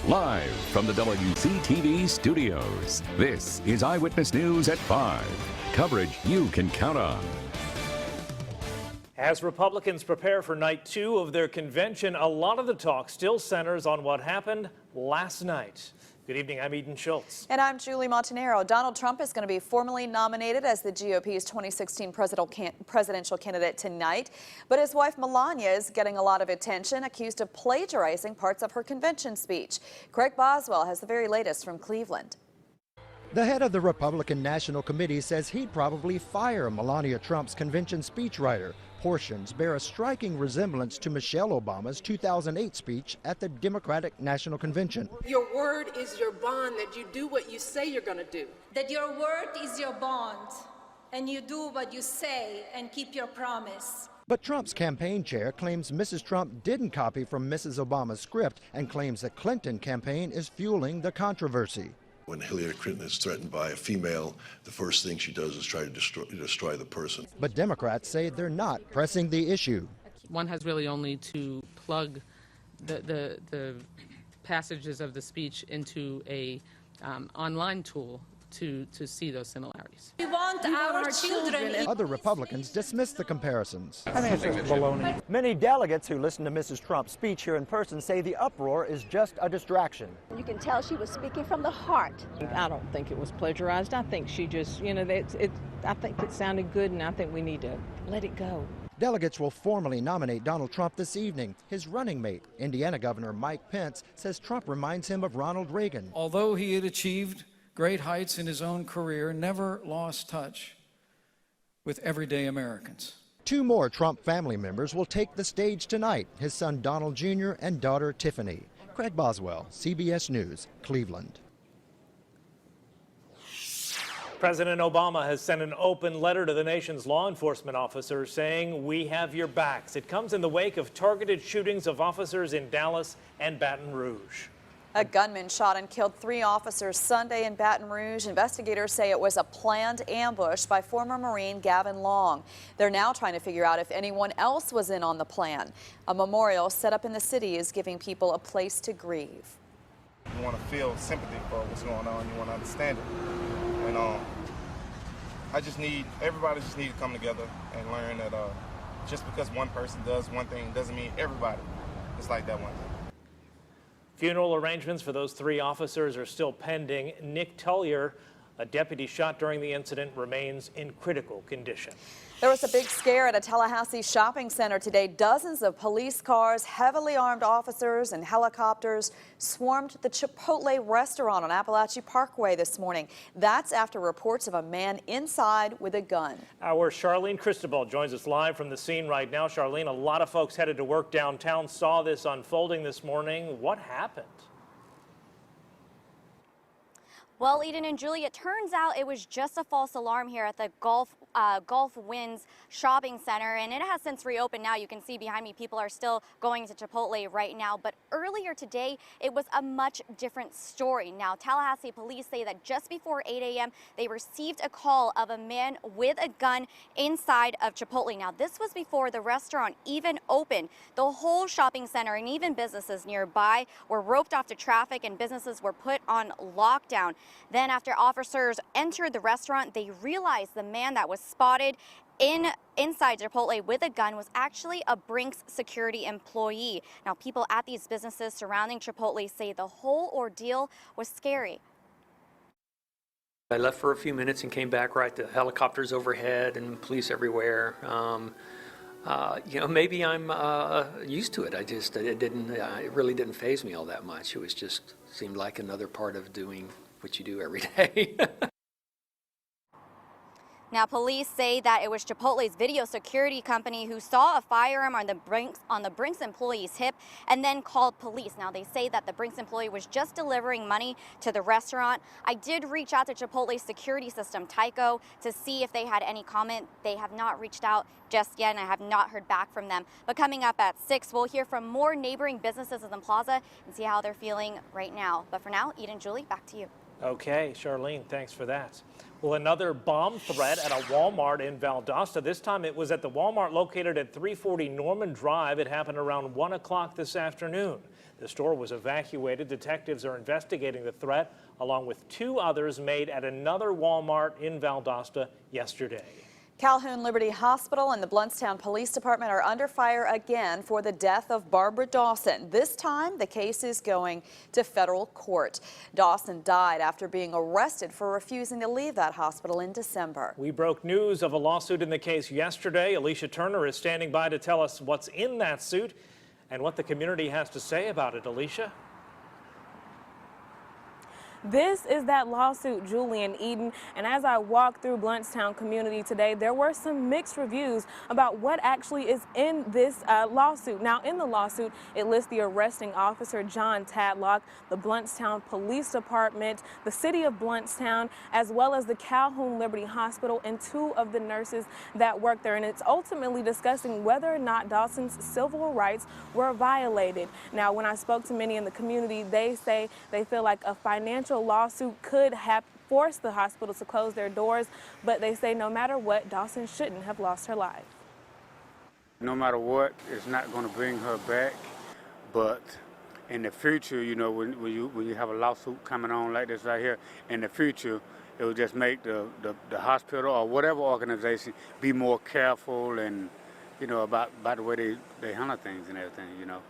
Live from the WCTV studios, this is Eyewitness News at 5. Coverage you can count on. As Republicans prepare for night 2 of their convention, a lot of the talk still centers on what happened last night. Good evening, I'm Eden Schultz. And I'm Julie Montanaro. Donald Trump is going to be formally nominated as the GOP's 2016 presidential candidate tonight. But his wife Melania is getting a lot of attention, accused of plagiarizing parts of her convention speech. Craig Boswell has the very latest from Cleveland. The head of the Republican National Committee says he'd probably fire Melania Trump's convention speechwriter. Portions bear a striking resemblance to Michelle Obama's 2008 speech at the Democratic National Convention. Your word is your bond, that you do what you say you're going to do. That your word is your bond, and you do what you say and keep your promise. But Trump's campaign chair claims Mrs. Trump didn't copy from Mrs. Obama's script and claims the Clinton campaign is fueling the controversy. When Hillary Clinton is threatened by a female, the first thing she does is try to destroy the person. But Democrats say they're not pressing the issue. One has really only to plug the passages of the speech into a online tool to see those similarities. We want our children. Other Republicans dismiss the comparisons. I think it's just baloney. Many delegates who listened to Mrs. Trump's speech here in person say the uproar is just a distraction. You can tell she was speaking from the heart. I don't think it was plagiarized. I think she just, I think it sounded good, and I think we need to let it go. Delegates will formally nominate Donald Trump this evening. His running mate, Indiana Governor Mike Pence, says Trump reminds him of Ronald Reagan. Although he had achieved great heights in his own career, never lost touch with everyday Americans. 2 more Trump family members will take the stage tonight, his son Donald Jr. and daughter Tiffany. Craig Boswell, CBS News, Cleveland. President Obama has sent an open letter to the nation's law enforcement officers saying, "We have your backs." It comes in the wake of targeted shootings of officers in Dallas and Baton Rouge. A gunman shot and killed 3 officers Sunday in Baton Rouge. Investigators say it was a planned ambush by former Marine Gavin Long. They're now trying to figure out if anyone else was in on the plan. A memorial set up in the city is giving people a place to grieve. You want to feel sympathy for what's going on. You want to understand it. And everybody just need to come together and learn that just because one person does one thing doesn't mean everybody is like that one thing. Funeral arrangements for those 3 officers are still pending. Nick Tullier, a deputy shot during the incident, remains in critical condition. There was a big scare at a Tallahassee shopping center today. Dozens of police cars, heavily armed officers, and helicopters swarmed the Chipotle restaurant on Appalachia Parkway this morning. That's after reports of a man inside with a gun. Our Charlene Cristobal joins us live from the scene right now. Charlene, a lot of folks headed to work downtown saw this unfolding this morning. What happened? Well, Eden and Julie, it turns out it was just a false alarm here at the Gulf Winds Shopping Center, and it has since reopened now. You can see behind me people are still going to Chipotle right now, but earlier today it was a much different story. Now, Tallahassee police say that just before 8 a.m. they received a call of a man with a gun inside of Chipotle. Now, this was before the restaurant even opened. The whole shopping center and even businesses nearby were roped off to traffic, and businesses were put on lockdown. Then after officers entered the restaurant, they realized the man that was spotted inside Chipotle with a gun was actually a Brinks security employee. Now, people at these businesses surrounding Chipotle say the whole ordeal was scary. I left for a few minutes and came back right to helicopters overhead and police everywhere. Maybe I'm used to it. It really didn't faze me all that much. It was just seemed like another part of doing what you do every day. Now, police say that it was Chipotle's video security company who saw a firearm on the Brinks employee's hip and then called police. Now, they say that the Brinks employee was just delivering money to the restaurant. I did reach out to Chipotle's security system, Tyco, to see if they had any comment. They have not reached out just yet, and I have not heard back from them. But coming up at 6, we'll hear from more neighboring businesses in the plaza and see how they're feeling right now. But for now, Eden, Julie, back to you. Okay, Charlene, thanks for that. Well, another bomb threat at a Walmart in Valdosta. This time it was at the Walmart located at 340 Norman Drive. It happened around 1 o'clock this afternoon. The store was evacuated. Detectives are investigating the threat, along with 2 others made at another Walmart in Valdosta yesterday. Calhoun Liberty Hospital and the Blountstown Police Department are under fire again for the death of Barbara Dawson. This time, the case is going to federal court. Dawson died after being arrested for refusing to leave that hospital in December. We broke news of a lawsuit in the case yesterday. Alicia Turner is standing by to tell us what's in that suit and what the community has to say about it. Alicia? This is that lawsuit, Julie and Eden, and as I walked through Blountstown community today, there were some mixed reviews about what actually is in this lawsuit. Now, in the lawsuit, it lists the arresting officer, John Tadlock, the Blountstown Police Department, the city of Blountstown, as well as the Calhoun Liberty Hospital and 2 of the nurses that work there. And it's ultimately discussing whether or not Dawson's civil rights were violated. Now, when I spoke to many in the community, they say they feel like a financial lawsuit could have forced the hospital to close their doors, but they say no matter what, Dawson shouldn't have lost her life. No matter what, it's not going to bring her back, but in the future, you know, when you have a lawsuit coming on like this right here, in the future, it will just make the hospital or whatever organization be more careful and, you know, about the way they handle things and everything, you know.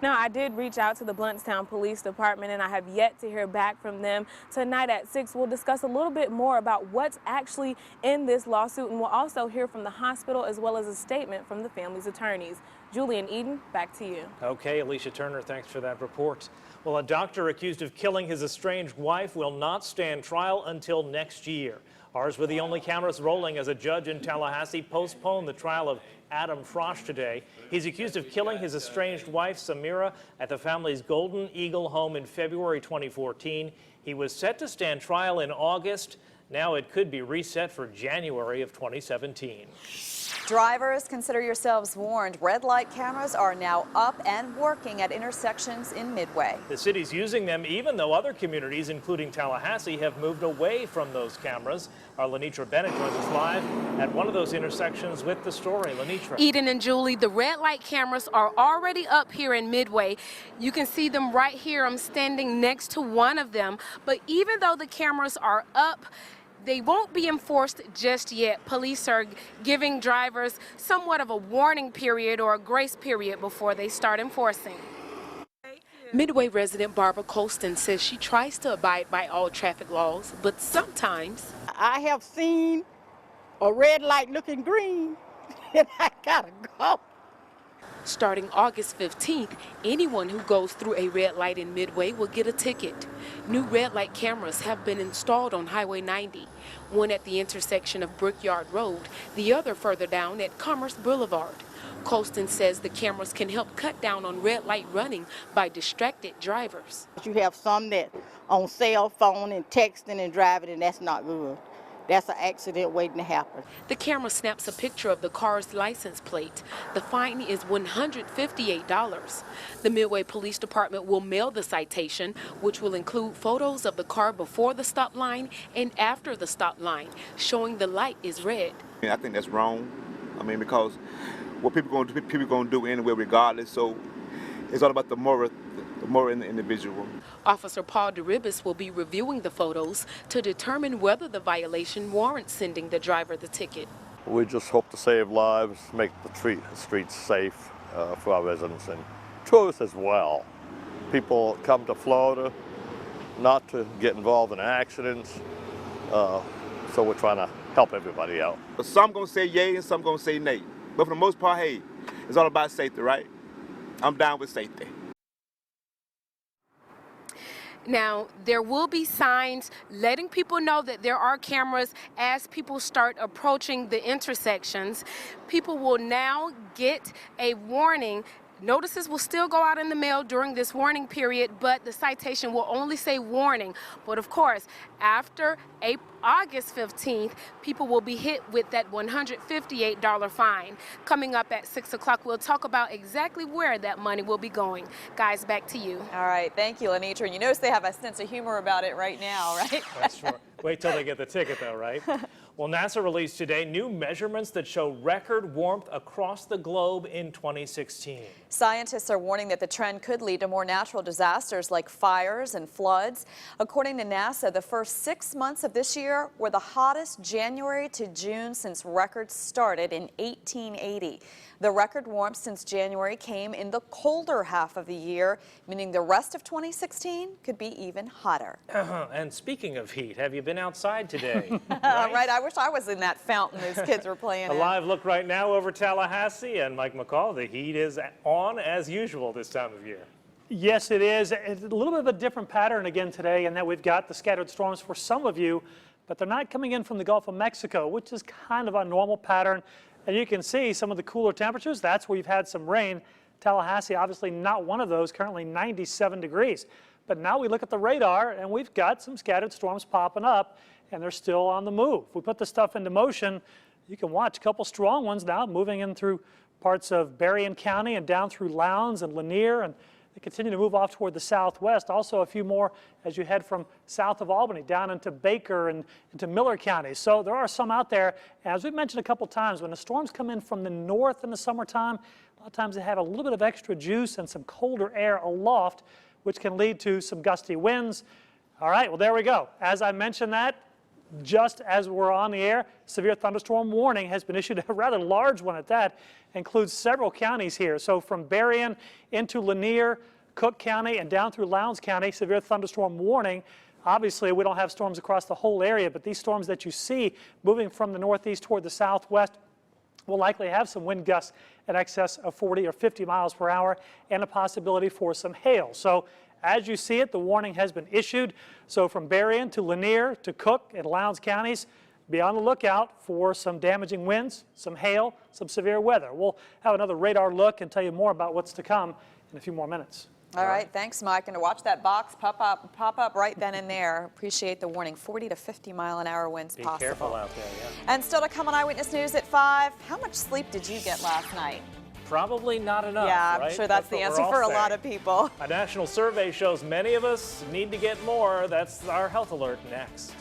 Now, I did reach out to the Blountstown Police Department, and I have yet to hear back from them. Tonight at 6, we'll discuss a little bit more about what's actually in this lawsuit, and we'll also hear from the hospital as well as a statement from the family's attorneys. Julie and Eden, back to you. Okay, Alicia Turner, thanks for that report. Well, a doctor accused of killing his estranged wife will not stand trial until next year. Ours were the only cameras rolling as a judge in Tallahassee postponed the trial of Adam Frosch today. He's accused of killing his estranged wife, Samira, at the family's Golden Eagle home in February 2014. He was set to stand trial in August. Now it could be reset for January of 2017. Drivers, consider yourselves warned. Red light cameras are now up and working at intersections in Midway. The city's using them even though other communities, including Tallahassee, have moved away from those cameras. Our Lenitra Bennett joins us live at one of those intersections with the story. Lenitra. Eden and Julie, the red light cameras are already up here in Midway. You can see them right here. I'm standing next to one of them. But even though the cameras are up, they won't be enforced just yet. Police are giving drivers somewhat of a warning period or a grace period before they start enforcing. Midway resident Barbara Colston says she tries to abide by all traffic laws, but sometimes I have seen a red light looking green and I gotta go. Starting August 15th, anyone who goes through a red light in Midway will get a ticket. New red light cameras have been installed on Highway 90, one at the intersection of Brickyard Road, the other further down at Commerce Boulevard. Colston says the cameras can help cut down on red light running by distracted drivers. You have some that on cell phone and texting and driving, and that's not good. That's an accident waiting to happen. The camera snaps a picture of the car's license plate. The fine is $158. The Midway Police Department will mail the citation, which will include photos of the car before the stop line and after the stop line, showing the light is red. I think that's wrong. I mean, because what people going to do anyway regardless, so it's all about the moral in the individual. Officer Paul DeRibis will be reviewing the photos to determine whether the violation warrants sending the driver the ticket. We just hope to save lives, make the streets safe for our residents and tourists as well. People come to Florida not to get involved in accidents, so we're trying to help everybody out. Some going to say yay and some going to say nay. But for the most part, hey, it's all about safety, right? I'm down with safety. Now, there will be signs letting people know that there are cameras as people start approaching the intersections. People will now get a warning. Notices will still go out in the mail during this warning period, but the citation will only say warning. But of course, after August 15th, people will be hit with that $158 fine. Coming up at 6 o'clock, we'll talk about exactly where that money will be going. Guys, back to you. All right, thank you, Lenitra. And you notice they have a sense of humor about it right now, right? That's sure. Wait till they get the ticket, though, right? Well, NASA released today new measurements that show record warmth across the globe in 2016. Scientists are warning that the trend could lead to more natural disasters like fires and floods. According to NASA, the first 6 months of this year were the hottest January to June since records started in 1880. The record warmth since January came in the colder half of the year, meaning the rest of 2016 could be even hotter. And speaking of heat, have you been outside today? Right, I wish I was in that fountain those kids were playing A in. live look right now over Tallahassee, and Mike McCall, the heat is on as usual this time of year. Yes, it is. It's a little bit of a different pattern again today in that we've got the scattered storms for some of you, but they're not coming in from the Gulf of Mexico, which is kind of a normal pattern. And you can see some of the cooler temperatures. That's where you've had some rain. Tallahassee, obviously not one of those, currently 97 degrees. But now we look at the radar, and we've got some scattered storms popping up, and they're still on the move. If we put this stuff into motion, you can watch a couple strong ones now moving in through parts of Berrien County and down through Lowndes and Lanier, and they continue to move off toward the southwest. Also a few more as you head from south of Albany down into Baker and into Miller County. So there are some out there. And as we've mentioned a couple times, when the storms come in from the north in the summertime, a lot of times they have a little bit of extra juice and some colder air aloft, which can lead to some gusty winds. All right, well, there we go. As I mentioned that, just as we're on the air, severe thunderstorm warning has been issued, a rather large one at that, includes several counties here. So from Berrien into Lanier, Cook County, and down through Lowndes County, severe thunderstorm warning. Obviously, we don't have storms across the whole area, but these storms that you see moving from the northeast toward the southwest will likely have some wind gusts in excess of 40 or 50 miles per hour and a possibility for some hail. So as you see it, the warning has been issued. So from Berrien to Lanier to Cook and Lowndes counties, be on the lookout for some damaging winds, some hail, some severe weather. We'll have another radar look and tell you more about what's to come in a few more minutes. All right, thanks, Mike. And to watch that box pop up right then and there. Appreciate the warning. 40 to 50 mile an hour winds possible. Be careful out there, yeah. And still to come on Eyewitness News at 5. How much sleep did you get last night? Probably not enough, Yeah, I'm right? sure that's the what answer we're all for a saying. lot of people. A national survey shows many of us need to get more. That's our health alert next.